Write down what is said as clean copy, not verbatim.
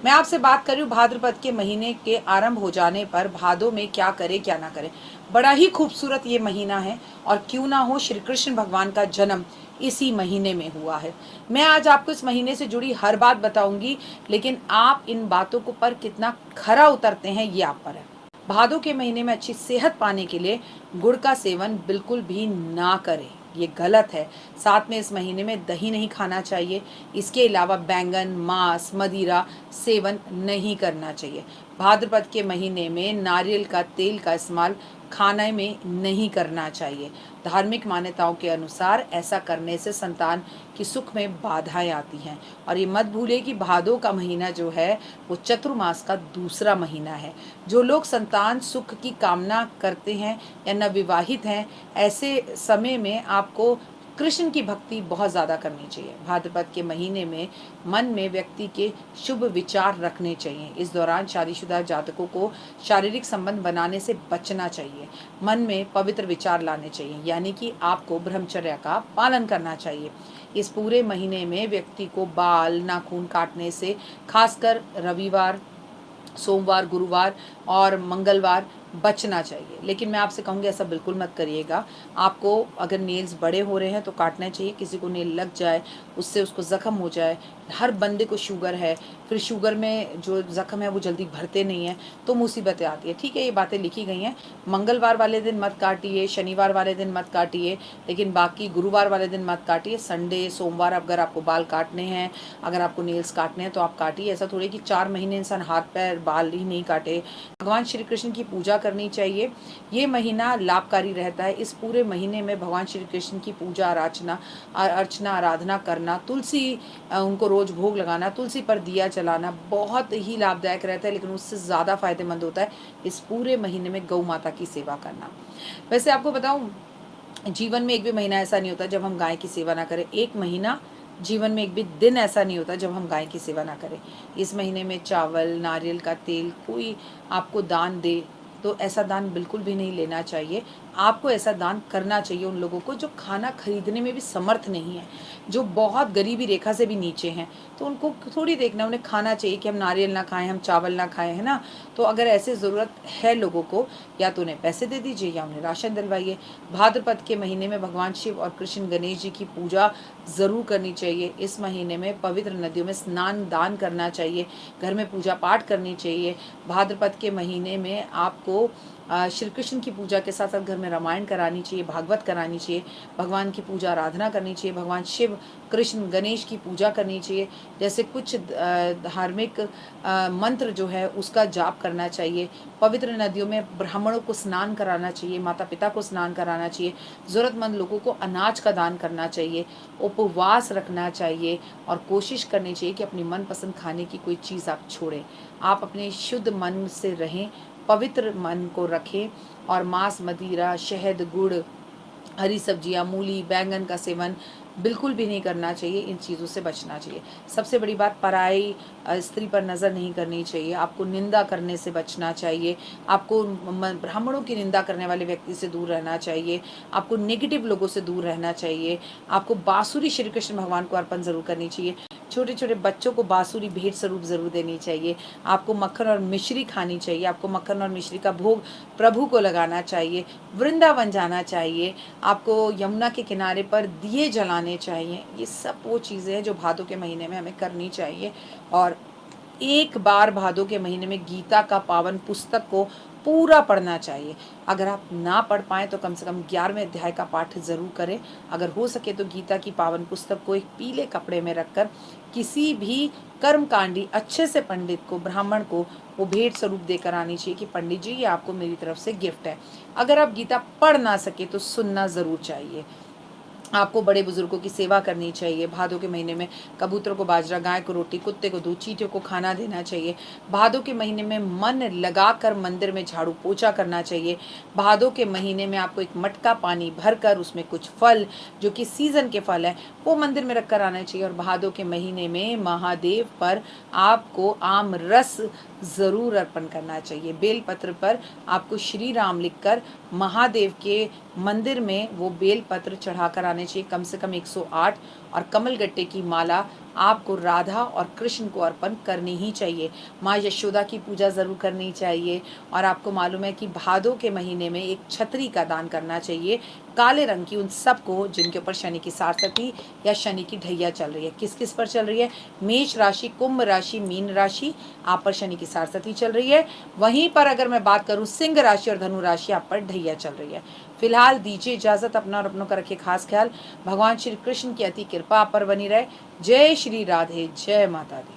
मैं आपसे बात कर रही हूँ भाद्रपद के महीने के आरंभ हो जाने पर भादों में क्या करें क्या ना करें। बड़ा ही खूबसूरत ये महीना है और क्यों ना हो श्री कृष्ण भगवान का जन्म इसी महीने में हुआ है। मैं आज आपको इस महीने से जुड़ी हर बात बताऊंगी, लेकिन आप इन बातों को पर कितना खरा उतरते हैं ये आप पर है। भादों के महीने में अच्छी सेहत पाने के लिए गुड़ का सेवन बिल्कुल भी ना करें, ये गलत है। साथ में इस महीने में दही नहीं खाना चाहिए। इसके अलावा बैंगन, मांस, मदिरा सेवन नहीं करना चाहिए। भाद्रपद के महीने में नारियल का तेल का इस्तेमाल खाने में नहीं करना चाहिए। धार्मिक मान्यताओं के अनुसार ऐसा करने से संतान की सुख में बाधाएं आती हैं। और ये मत भूलिए कि भादों का महीना जो है वो चतुर्मास का दूसरा महीना है। जो लोग संतान सुख की कामना करते हैं या नवविवाहित हैं, ऐसे समय में आपको कृष्ण की भक्ति बहुत ज़्यादा करनी चाहिए। भाद्रपद के महीने में मन में व्यक्ति के शुभ विचार रखने चाहिए। इस दौरान शादीशुदा जातकों को शारीरिक संबंध बनाने से बचना चाहिए। मन में पवित्र विचार लाने चाहिए, यानी कि आपको ब्रह्मचर्य का पालन करना चाहिए। इस पूरे महीने में व्यक्ति को बाल नाखून काटने से, खासकर रविवार, सोमवार, गुरुवार और मंगलवार बचना चाहिए। लेकिन मैं आपसे कहूँगी ऐसा बिल्कुल मत करिएगा। आपको अगर नेल्स बड़े हो रहे हैं तो काटना चाहिए। किसी को नेल लग जाए, उससे उसको ज़ख्म हो जाए, हर बंदे को शुगर है, फिर शुगर में जो ज़ख्म है वो जल्दी भरते नहीं हैं, तो मुसीबतें आती है। ठीक है, ये बातें लिखी गई हैं। मंगलवार वाले दिन मत काटिए, शनिवार वाले दिन मत काटिए, लेकिन बाकी गुरुवार वाले दिन मत काटिए। संडे, सोमवार अगर आपको बाल काटने हैं, अगर आपको नेल्स काटने हैं तो आप काटिए। ऐसा थोड़ी कि 4 महीने इंसान हाथ पैर बाल ही नहीं काटे। भगवान श्री कृष्ण की पूजा करनी चाहिए। ये महीना लाभकारी रहता है। इस पूरे महीने में भगवान श्री कृष्ण की पूजा अर्चना आराधना करना, तुलसी उनको रोज भोग लगाना, तुलसी पर दिया जलाना बहुत ही लाभदायक रहता है। लेकिन उससे ज़्यादा फायदेमंद होता है इस पूरे महीने में गौ माता की सेवा करना। वैसे आपको बताऊं, जीवन में एक भी महीना ऐसा नहीं होता जब हम गाय की सेवा ना करें। एक महीना जीवन में एक भी दिन ऐसा नहीं होता जब हम गाय की सेवा ना करें। इस महीने में चावल, नारियल का तेल कोई आपको दान दे तो ऐसा दान बिल्कुल भी नहीं लेना चाहिए। आपको ऐसा दान करना चाहिए उन लोगों को जो खाना खरीदने में भी समर्थ नहीं है, जो बहुत गरीबी रेखा से भी नीचे हैं। तो उनको थोड़ी देखना, उन्हें खाना चाहिए कि हम नारियल ना खाएं, हम चावल ना खाएं, है ना। तो अगर ऐसे ज़रूरत है लोगों को, या तो उन्हें पैसे दे दीजिए या उन्हें राशन दिलवाइए। भाद्रपद के महीने में भगवान शिव और कृष्ण गणेश जी की पूजा ज़रूर करनी चाहिए। इस महीने में पवित्र नदियों में स्नान दान करना चाहिए, घर में पूजा पाठ करनी चाहिए। भाद्रपद के महीने में आपको श्री कृष्ण की पूजा के साथ साथ घर में रामायण करानी चाहिए, भागवत करानी चाहिए, भगवान की पूजा आराधना करनी चाहिए, भगवान शिव, कृष्ण, गणेश की पूजा करनी चाहिए। जैसे कुछ धार्मिक मंत्र जो है उसका जाप करना चाहिए। पवित्र नदियों में ब्राह्मणों को स्नान कराना चाहिए, माता पिता को स्नान कराना चाहिए, ज़रूरतमंद लोगों को अनाज का दान करना चाहिए, उपवास रखना चाहिए और कोशिश करनी चाहिए कि अपनी मनपसंद खाने की कोई चीज़ आप छोड़ें। आप अपने शुद्ध मन से रहें, पवित्र मन को रखें और मांस, मदिरा, शहद, गुड़, हरी सब्जियां, मूली, बैंगन का सेवन बिल्कुल भी नहीं करना चाहिए। इन चीज़ों से बचना चाहिए। सबसे बड़ी बात, पराई स्त्री पर नज़र नहीं करनी चाहिए। आपको निंदा करने से बचना चाहिए। आपको ब्राह्मणों की निंदा करने वाले व्यक्ति से दूर रहना चाहिए। आपको नेगेटिव लोगों से दूर रहना चाहिए। आपको बांसुरी श्री कृष्ण भगवान को अर्पण ज़रूर करनी चाहिए। छोटे छोटे बच्चों को बांसुरी भेंट स्वरूप ज़रूर देनी चाहिए। आपको मक्खन और मिश्री खानी चाहिए। आपको मक्खन और मिश्री का भोग प्रभु को लगाना चाहिए। वृंदावन जाना चाहिए। आपको यमुना के किनारे पर दिए जलाने चाहिए। ये सब वो चीज़ें हैं जो भादों के महीने में हमें करनी चाहिए। और एक बार भादों के महीने में गीता का पावन पुस्तक को पूरा पढ़ना चाहिए। अगर आप ना पढ़ पाएँ तो कम से कम 11वें अध्याय का पाठ ज़रूर करें। अगर हो सके तो गीता की पावन पुस्तक को एक पीले कपड़े में रखकर किसी भी कर्मकांडी अच्छे से पंडित को, ब्राह्मण को वो भेंट स्वरूप देकर आनी चाहिए कि पंडित जी ये आपको मेरी तरफ से गिफ्ट है। अगर आप गीता पढ़ ना सके तो सुनना ज़रूर चाहिए। आपको बड़े बुजुर्गों की सेवा करनी चाहिए। भादों के महीने में कबूतरों को बाजरा, गाय को रोटी, कुत्ते को दूध, चींटियों को खाना देना चाहिए। भादों के महीने में मन लगाकर मंदिर में झाड़ू पोछा करना चाहिए। भादों के महीने में आपको एक मटका पानी भरकर उसमें कुछ फल जो कि सीजन के फल है वो मंदिर में रख कर आना चाहिए। और भादों के महीने में महादेव पर आपको आम रस ज़रूर अर्पण करना चाहिए। बेलपत्र पर आपको श्री राम लिखकर महादेव के मंदिर में वो बेलपत्र चढ़ा कर आने चाहिए, कम से कम 108। और कमल गट्टे की माला आपको राधा और कृष्ण को अर्पण करनी ही चाहिए। माँ यशोदा की पूजा ज़रूर करनी चाहिए। और आपको मालूम है कि भादों के महीने में एक छतरी का दान करना चाहिए, काले रंग की, उन सबको जिनके ऊपर शनि की सारसती या शनि की ढैया चल रही है। किस किस पर चल रही है? मेष राशि, कुंभ राशि, मीन राशि, आप पर शनि की सारसती चल रही है। वहीं पर अगर मैं बात करूं सिंह राशि और धनु राशि, आप पर ढैया चल रही है। फिलहाल दीजिए इजाजत, अपना और अपनों का रखिए खास ख्याल। भगवान श्री कृष्ण की अति कृपा आप पर बनी रहे। जय श्री राधे, जय माता दी।